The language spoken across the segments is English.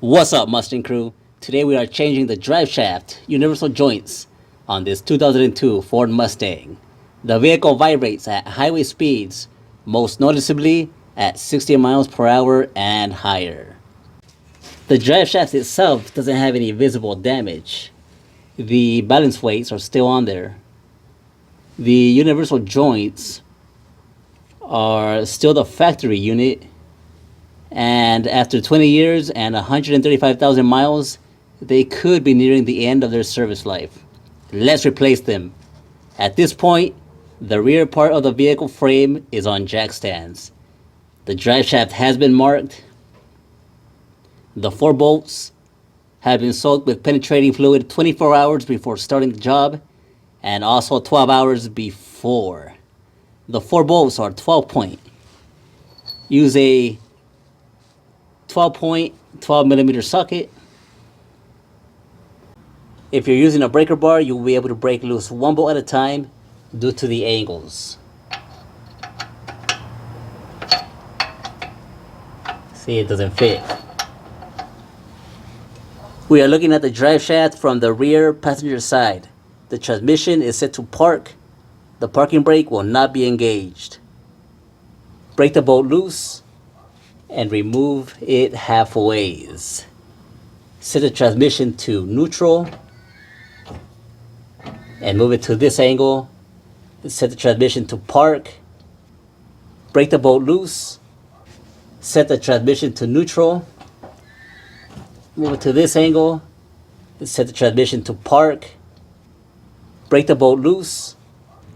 What's up, Mustang crew? Today we are changing the drive shaft universal joints on this 2002 Ford Mustang. The vehicle vibrates at highway speeds, most noticeably at 60 miles per hour and higher. The drive shaft itself doesn't have any visible damage. The balance weights are still on there. The universal joints are still the factory unit, and after 20 years and 135,000 miles, they could be nearing the end of their service life. Let's replace them. At this point, the rear part of the vehicle frame is on jack stands. The drive shaft has been marked. The 4 bolts have been soaked with penetrating fluid 24 hours before starting the job, and also 12 hours before. The 4 bolts are 12 point. Use a 12 millimeter socket. If you're using a breaker bar, you'll be able to break loose 1 bolt at a time due to the angles. See, it doesn't fit. We are looking at the drive shaft from the rear passenger side. The transmission is set to park. The parking brake will not be engaged. Break the bolt loose and remove it halfway. Set the transmission to neutral and move it to this angle. Set the transmission to park. Break the bolt loose. Set the transmission to neutral. Move it to this angle. Set the transmission to park. Break the bolt loose.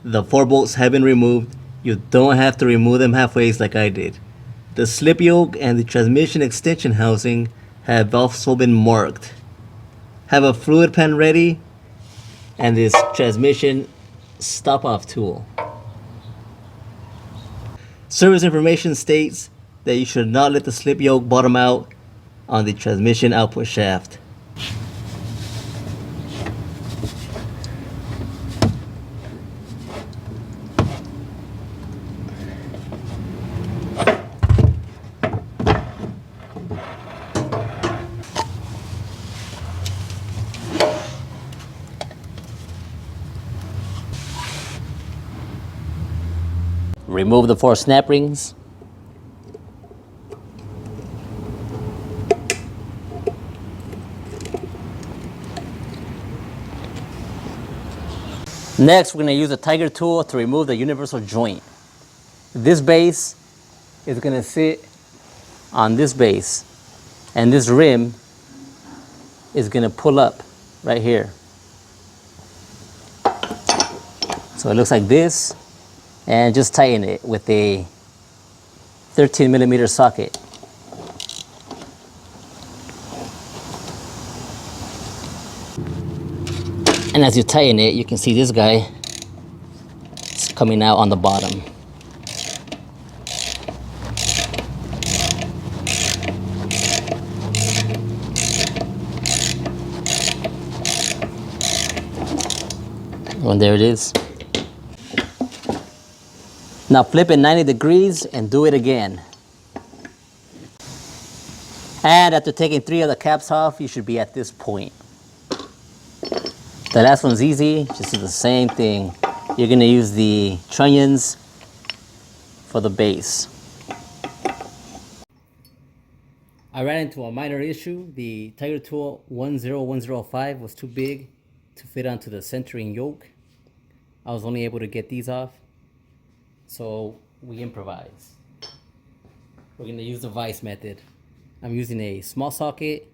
The 4 bolts have been removed. You don't have to remove them halfway like I did. The slip yoke and the transmission extension housing have also been marked. Have a fluid pan ready and this transmission stop-off tool. Service information states that you should not let the slip yoke bottom out on the transmission output shaft. Remove the 4 snap rings. Next, we're going to use a tiger tool to remove the universal joint. This base is going to sit on this base, and this rim is going to pull up right here. So it looks like this. And just tighten it with a 13 millimeter socket. And as you tighten it, you can see this guy is coming out on the bottom. And there it is. Now flip it 90 degrees and do it again. And after taking 3 of the caps off, you should be at this point. The last one's easy, just do the same thing. You're gonna use the trunnions for the base. I ran into a minor issue. The Tiger Tool 10105 was too big to fit onto the centering yoke. I was only able to get these off. So we improvise. We're going to use the vise method. I'm using a small socket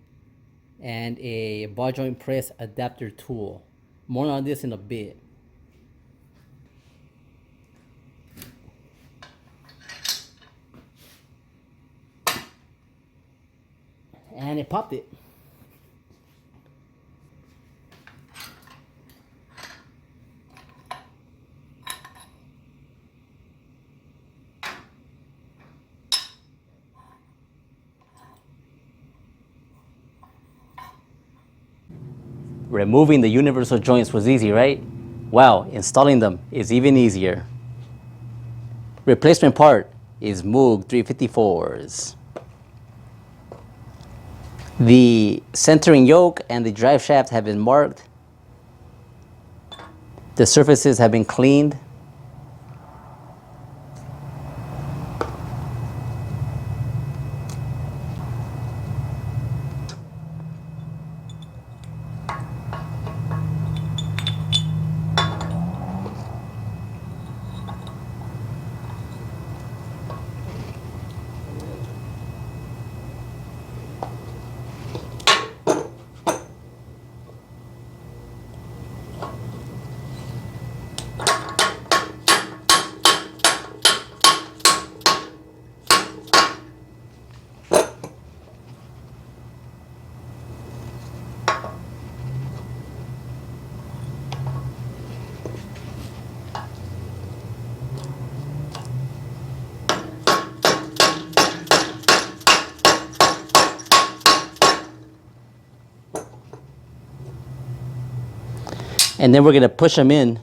and a ball joint press adapter tool. More on this in a bit. And it popped it. Removing the universal joints was easy, right? Wow, installing them is even easier. Replacement part is Moog 354s. The centering yoke and the drive shaft have been marked. The surfaces have been cleaned. And then we're going to push them in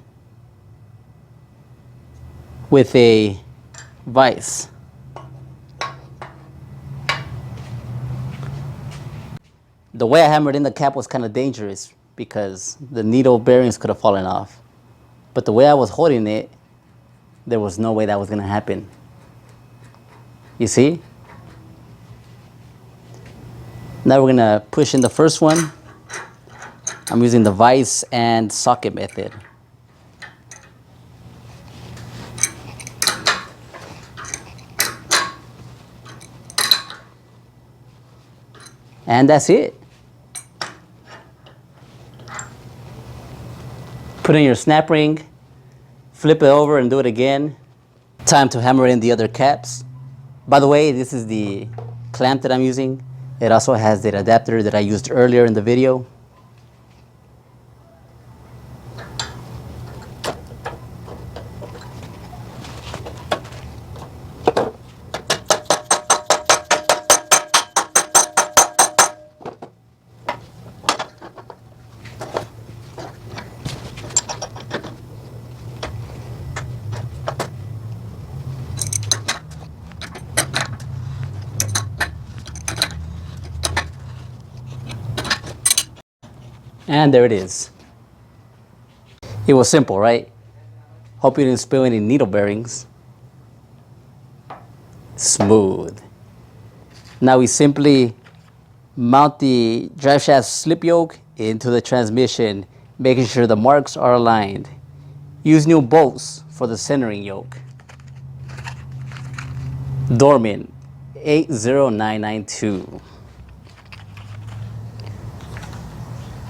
with a vise. The way I hammered in the cap was kind of dangerous because the needle bearings could have fallen off. But the way I was holding it, there was no way that was going to happen. You see? Now we're going to push in the first one. I'm using the vise and socket method. And that's it. Put in your snap ring, flip it over and do it again. Time to hammer in the other caps. By the way, this is the clamp that I'm using. It also has the adapter that I used earlier in the video. And there it is. It was simple, right? Hope you didn't spill any needle bearings. Smooth. Now we simply mount the drive shaft slip yoke into the transmission, making sure the marks are aligned. Use new bolts for the centering yoke. Dorman 80992.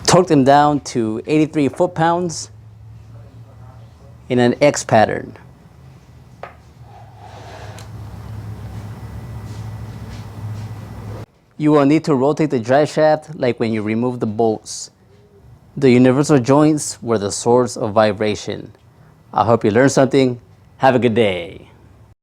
Torque them down to 83 foot-pounds in an X pattern. You will need to rotate the drive shaft like when you remove the bolts. The universal joints were the source of vibration. I hope you learned something. Have a good day.